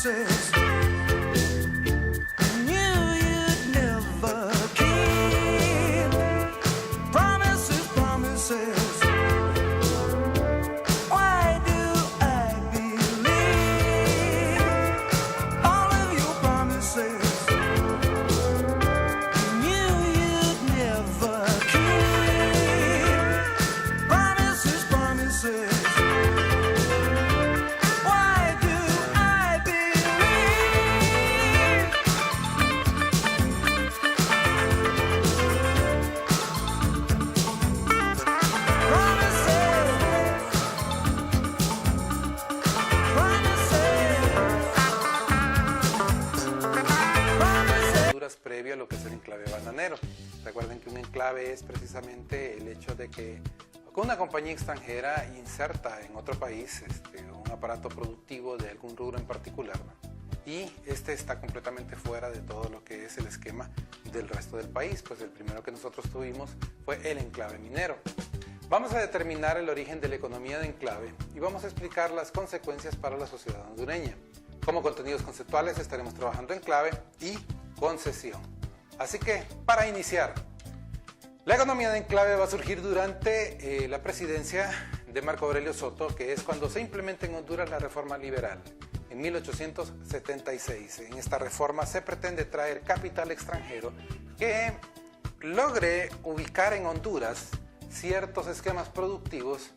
promises. Knew you'd never keep. Promises, promises. Why do I believe all of your promises? Knew you'd never keep. Promises, promises. Previo a lo que es el enclave bananero. Recuerden que un enclave es precisamente el hecho de que una compañía extranjera inserta en otro país un aparato productivo de algún rubro en particular, ¿no? Y este está completamente fuera de todo lo que es el esquema del resto del país. Pues el primero que nosotros tuvimos fue el enclave minero. Vamos a determinar el origen de la economía de enclave y vamos a explicar las consecuencias para la sociedad hondureña. Como contenidos conceptuales estaremos trabajando enclave y concesión. Así que, para iniciar, la economía de enclave va a surgir durante la presidencia de Marco Aurelio Soto, que es cuando se implementa en Honduras la reforma liberal, en 1876. En esta reforma se pretende traer capital extranjero que logre ubicar en Honduras ciertos esquemas productivos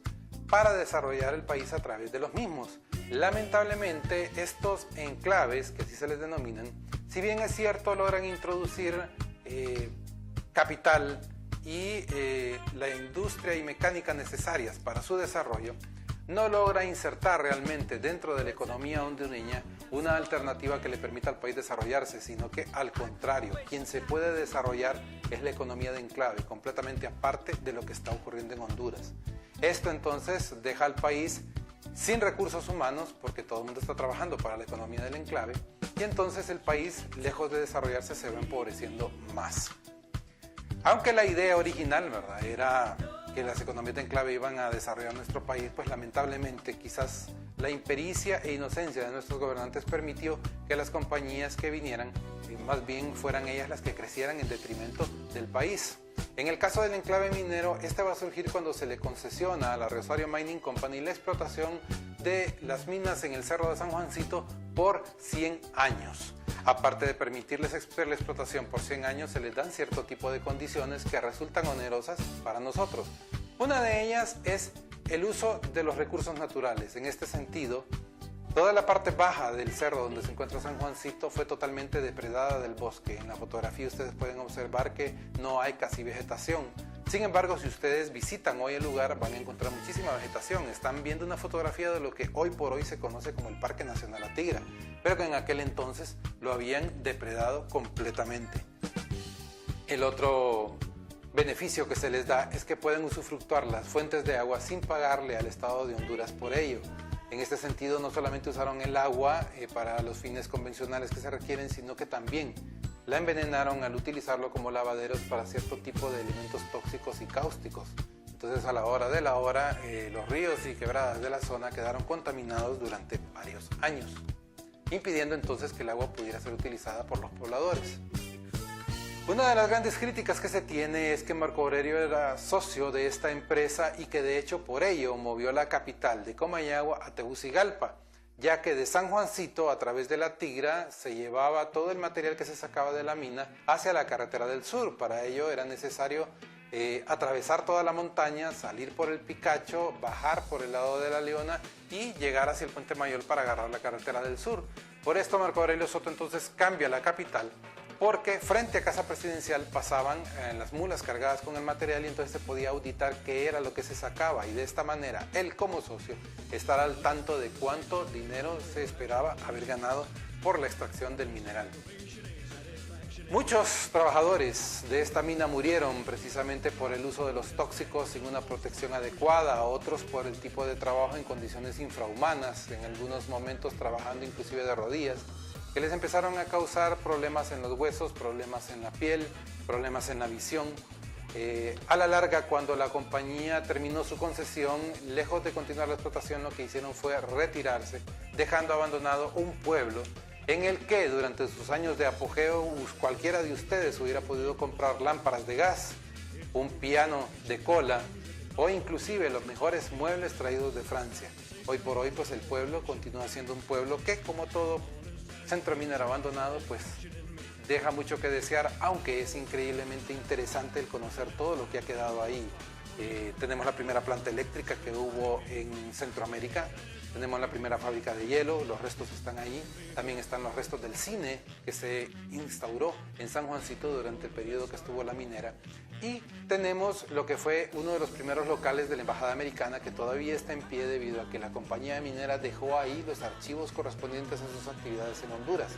para desarrollar el país a través de los mismos. Lamentablemente, estos enclaves, que así se les denominan, si bien es cierto, logran introducir capital y la industria y mecánica necesarias para su desarrollo, no logra insertar realmente dentro de la economía hondureña una alternativa que le permita al país desarrollarse, sino que al contrario, quien se puede desarrollar es la economía de enclave, completamente aparte de lo que está ocurriendo en Honduras. Esto entonces deja al país sin recursos humanos, porque todo el mundo está trabajando para la economía del enclave, y entonces el país, lejos de desarrollarse, se va empobreciendo más. Aunque la idea original, ¿verdad?, era que las economías de enclave iban a desarrollar nuestro país, pues lamentablemente quizás la impericia e inocencia de nuestros gobernantes permitió que las compañías que vinieran, más bien fueran ellas las que crecieran en detrimento del país. En el caso del enclave minero, este va a surgir cuando se le concesiona a la Rosario Mining Company la explotación de las minas en el Cerro de San Juancito por 100 años. Aparte de permitirles la explotación por 100 años, se les dan cierto tipo de condiciones que resultan onerosas para nosotros. Una de ellas es el uso de los recursos naturales. En este sentido, toda la parte baja del cerro donde se encuentra San Juancito fue totalmente depredada del bosque. En la fotografía ustedes pueden observar que no hay casi vegetación. Sin embargo, si ustedes visitan hoy el lugar, van a encontrar muchísima vegetación. Están viendo una fotografía de lo que hoy por hoy se conoce como el Parque Nacional La Tigra, pero que en aquel entonces lo habían depredado completamente. El otro beneficio que se les da es que pueden usufructuar las fuentes de agua sin pagarle al Estado de Honduras por ello. En este sentido, no solamente usaron el agua para los fines convencionales que se requieren, sino que también la envenenaron al utilizarlo como lavaderos para cierto tipo de elementos tóxicos y cáusticos. Entonces, a la hora de la hora, los ríos y quebradas de la zona quedaron contaminados durante varios años, impidiendo entonces que el agua pudiera ser utilizada por los pobladores. Una de las grandes críticas que se tiene es que Marco Aurelio era socio de esta empresa y que de hecho por ello movió la capital de Comayagua a Tegucigalpa, ya que de San Juancito a través de la Tigra se llevaba todo el material que se sacaba de la mina hacia la carretera del sur. Para ello era necesario atravesar toda la montaña, salir por el Picacho, bajar por el lado de la Leona y llegar hacia el Puente Mayor para agarrar la carretera del sur. Por esto Marco Aurelio Soto entonces cambia la capital, porque frente a Casa Presidencial pasaban las mulas cargadas con el material y entonces se podía auditar qué era lo que se sacaba, y de esta manera él como socio estará al tanto de cuánto dinero se esperaba haber ganado por la extracción del mineral. Muchos trabajadores de esta mina murieron precisamente por el uso de los tóxicos sin una protección adecuada, otros por el tipo de trabajo en condiciones infrahumanas, en algunos momentos trabajando inclusive de rodillas, que les empezaron a causar problemas en los huesos, problemas en la piel, problemas en la visión. A la larga, cuando la compañía terminó su concesión, lejos de continuar la explotación, lo que hicieron fue retirarse, dejando abandonado un pueblo en el que durante sus años de apogeo cualquiera de ustedes hubiera podido comprar lámparas de gas, un piano de cola o inclusive los mejores muebles traídos de Francia. Hoy por hoy, pues el pueblo continúa siendo un pueblo que, como todo centro minero abandonado, pues deja mucho que desear, aunque es increíblemente interesante el conocer todo lo que ha quedado ahí. Tenemos la primera planta eléctrica que hubo en Centroamérica, tenemos la primera fábrica de hielo, los restos están ahí, también están los restos del cine que se instauró en San Juancito durante el periodo que estuvo la minera, y tenemos lo que fue uno de los primeros locales de la Embajada Americana que todavía está en pie debido a que la compañía minera dejó ahí los archivos correspondientes a sus actividades en Honduras.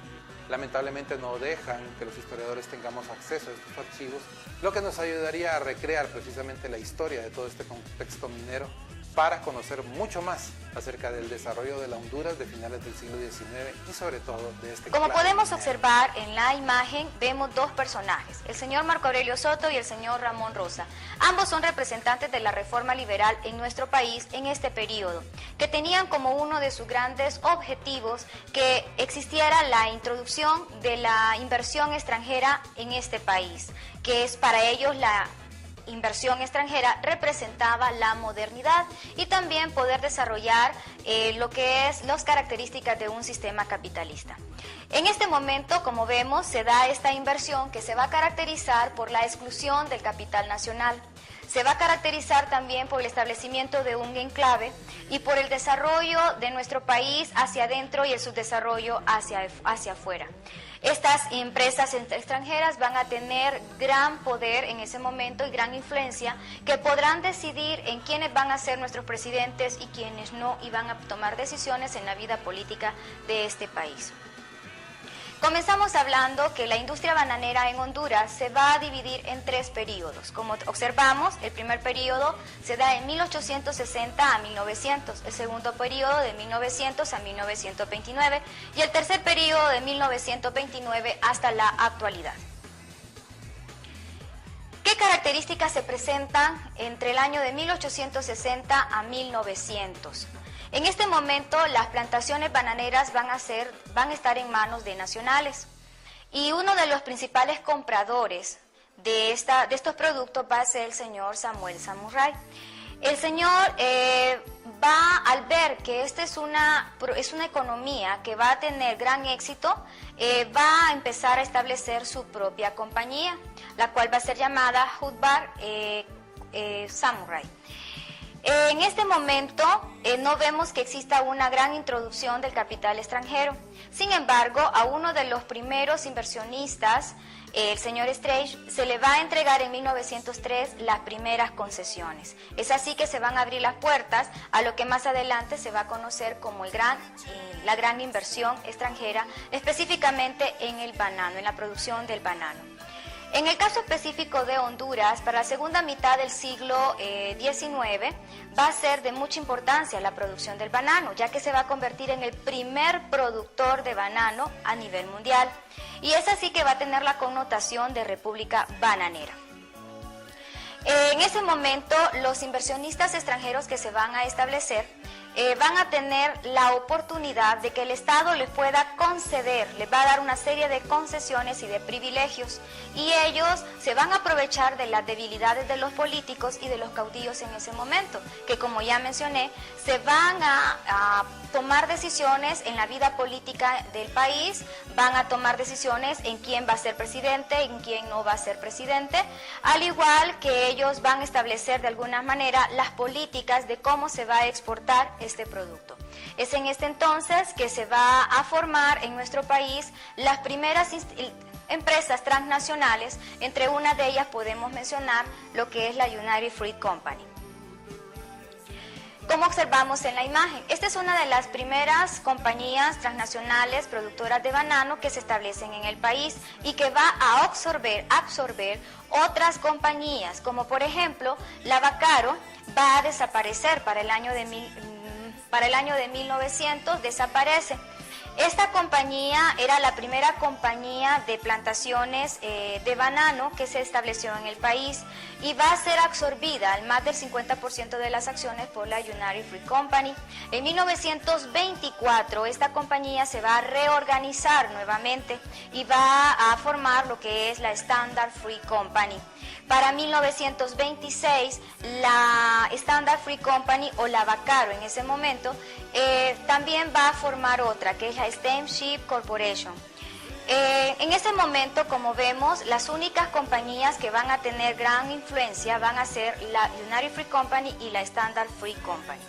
Lamentablemente no dejan que los historiadores tengamos acceso a estos archivos, lo que nos ayudaría a recrear precisamente la historia de todo este contexto minero para conocer mucho más acerca del desarrollo de la Honduras de finales del siglo XIX y sobre todo de este Como claro podemos minero. observar en la imagen, vemos dos personajes, el señor Marco Aurelio Soto y el señor Ramón Rosa. Ambos son representantes de la reforma liberal en nuestro país en este periodo, que tenían como uno de sus grandes objetivos que existiera la introducción de la inversión extranjera en este país, que es para ellos la inversión extranjera representaba la modernidad y también poder desarrollar lo que es las características de un sistema capitalista. En este momento, como vemos, se da esta inversión que se va a caracterizar por la exclusión del capital nacional. Se va a caracterizar también por el establecimiento de un enclave y por el desarrollo de nuestro país hacia adentro y el subdesarrollo hacia afuera. Estas empresas extranjeras van a tener gran poder en ese momento y gran influencia que podrán decidir en quiénes van a ser nuestros presidentes y quiénes no, y van a tomar decisiones en la vida política de este país. Comenzamos hablando que la industria bananera en Honduras se va a dividir en tres periodos. Como observamos, el primer periodo se da en 1860 a 1900, el segundo periodo de 1900 a 1929 y el tercer periodo de 1929 hasta la actualidad. ¿Qué características se presentan entre el año de 1860 a 1900? En este momento las plantaciones bananeras van a estar en manos de nacionales y uno de los principales compradores de estos productos va a ser el señor Samuel Samurray. El señor va, al ver que esta es una economía que va a tener gran éxito, va a empezar a establecer su propia compañía, la cual va a ser llamada Hudbar Samurai. En este momento no vemos que exista una gran introducción del capital extranjero. Sin embargo, a uno de los primeros inversionistas, el señor Strange, se le va a entregar en 1903 las primeras concesiones. Es así que se van a abrir las puertas a lo que más adelante se va a conocer como la gran inversión extranjera, específicamente en el banano, en la producción del banano. En el caso específico de Honduras, para la segunda mitad del siglo XIX, va a ser de mucha importancia la producción del banano, ya que se va a convertir en el primer productor de banano a nivel mundial. Y es así que va a tener la connotación de república bananera. En ese momento, los inversionistas extranjeros que se van a establecer van a tener la oportunidad de que el Estado les pueda conceder, les va a dar una serie de concesiones y de privilegios, y ellos se van a aprovechar de las debilidades de los políticos y de los caudillos en ese momento, que como ya mencioné, se van a tomar decisiones en la vida política del país, van a tomar decisiones en quién va a ser presidente, en quién no va a ser presidente, al igual que ellos van a establecer de alguna manera las políticas de cómo se va a exportar este producto. Es en este entonces que se va a formar en nuestro país las primeras empresas transnacionales, entre una de ellas podemos mencionar lo que es la United Fruit Company. Como observamos en la imagen, esta es una de las primeras compañías transnacionales productoras de banano que se establecen en el país y que va a absorber otras compañías, como por ejemplo la Bacarro va a desaparecer para el año de 1900, desaparece. Esta compañía era la primera compañía de plantaciones de banano que se estableció en el país y va a ser absorbida al más del 50% de las acciones por la United Fruit Company. En 1924 esta compañía se va a reorganizar nuevamente y va a formar lo que es la Standard Fruit Company. Para 1926 la Standard Fruit Company, o la Bacarro en ese momento, también va a formar otra, que es la Steamship Corporation. En ese momento, como vemos, las únicas compañías que van a tener gran influencia van a ser la United Fruit Company y la Standard Fruit Company.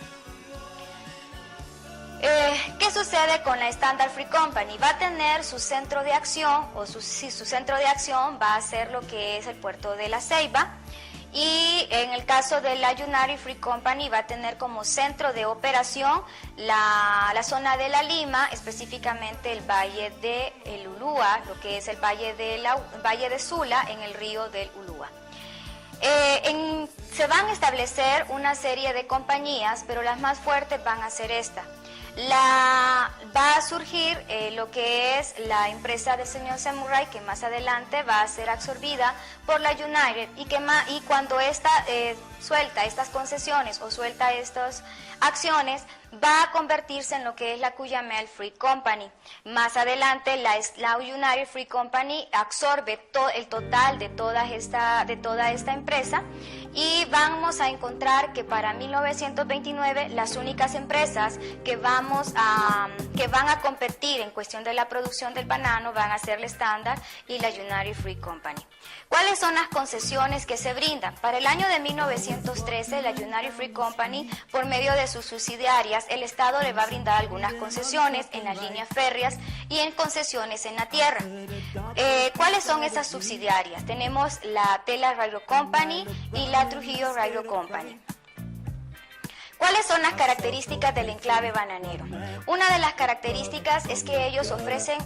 ¿Qué sucede con la Standard Fruit Company? Va a tener su centro de acción, o su centro de acción va a ser lo que es el puerto de La Ceiba, y en el caso de la United Fruit Company va a tener como centro de operación la zona de La Lima, específicamente el Valle de el Ulúa, lo que es el Valle de Sula, en el río del Ulúa. Se van a establecer una serie de compañías, pero las más fuertes van a ser esta. Va a surgir lo que es la empresa del señor Samurai, que más adelante va a ser absorbida por la United, y cuando esta suelta estas concesiones o suelta estas acciones, va a convertirse en lo que es la Cuyamel Fruit Company. Más adelante la United Fruit Company absorbe el total de toda esta empresa, y vamos a encontrar que para 1929 las únicas empresas que van a competir en cuestión de la producción del banano van a ser la Standard y la United Fruit Company. ¿Cuáles son las concesiones que se brindan? Para el año de 1913, la United Fruit Company, por medio de sus subsidiarias, el Estado le va a brindar algunas concesiones en las líneas férreas y en concesiones en la tierra. ¿Cuáles son esas subsidiarias? Tenemos la Tela Railroad Company y la Trujillo Railroad Company. ¿Cuáles son las características del enclave bananero? Una de las características es que ellos ofrecen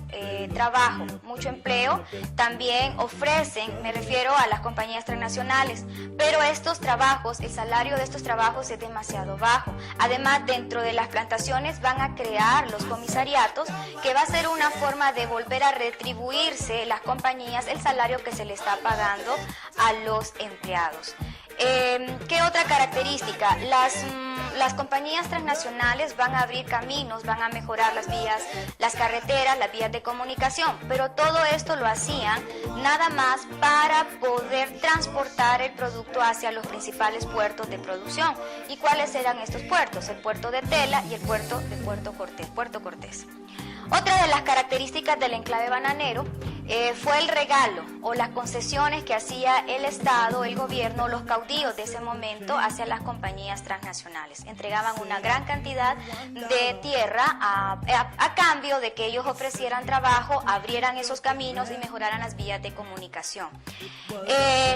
trabajo, mucho empleo, también ofrecen, me refiero a las compañías transnacionales, pero estos trabajos, el salario de estos trabajos es demasiado bajo. Además, dentro de las plantaciones van a crear los comisariatos, que va a ser una forma de volver a retribuirse las compañías el salario que se le está pagando a los empleados. ¿Qué otra característica? Las compañías transnacionales van a abrir caminos, van a mejorar las vías, las carreteras, las vías de comunicación, pero todo esto lo hacían nada más para poder transportar el producto hacia los principales puertos de producción. ¿Y cuáles eran estos puertos? El puerto de Tela y el puerto de Puerto Cortés. Otra de las características del enclave bananero fue el regalo o las concesiones que hacía el Estado, el gobierno, los caudillos de ese momento hacia las compañías transnacionales. Entregaban una gran cantidad de tierra a cambio de que ellos ofrecieran trabajo, abrieran esos caminos y mejoraran las vías de comunicación.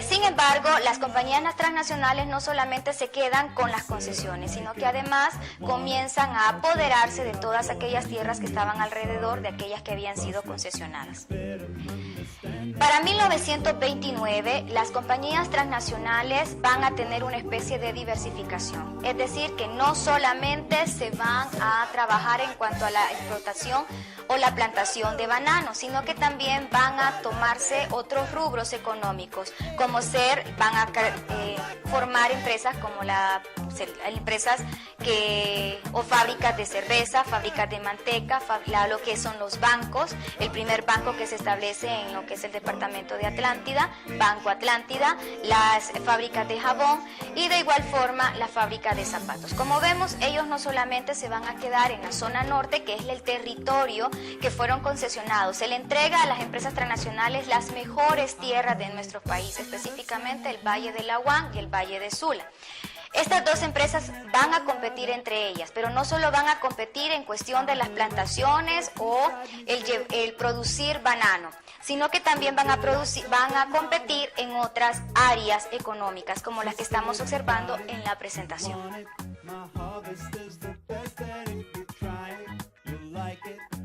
Sin embargo, las compañías transnacionales no solamente se quedan con las concesiones, sino que además comienzan a apoderarse de todas aquellas tierras que estaban alrededor de aquellas que habían sido concesionadas. Para 1929, las compañías transnacionales van a tener una especie de diversificación, es decir, que no solamente se van a trabajar en cuanto a la explotación o la plantación de bananos, sino que también van a tomarse otros rubros económicos, como van a formar empresas como empresas o fábricas de cerveza, fábricas de manteca, lo que son los bancos. El primer banco que se establece en lo que es el departamento de Atlántida, Banco Atlántida, las fábricas de jabón y de igual forma la fábrica de zapatos. Como vemos, ellos no solamente se van a quedar en la zona norte, que es el territorio que fueron concesionados, se le entrega a las empresas transnacionales las mejores tierras de nuestro país, específicamente el Valle del Aguán y el Valle de Sula. Estas dos empresas van a competir entre ellas, pero no solo van a competir en cuestión de las plantaciones o el producir banano, sino que también van a competir en otras áreas económicas, como las que estamos observando en la presentación. My harvest is the best, and if you try it, you'll like it.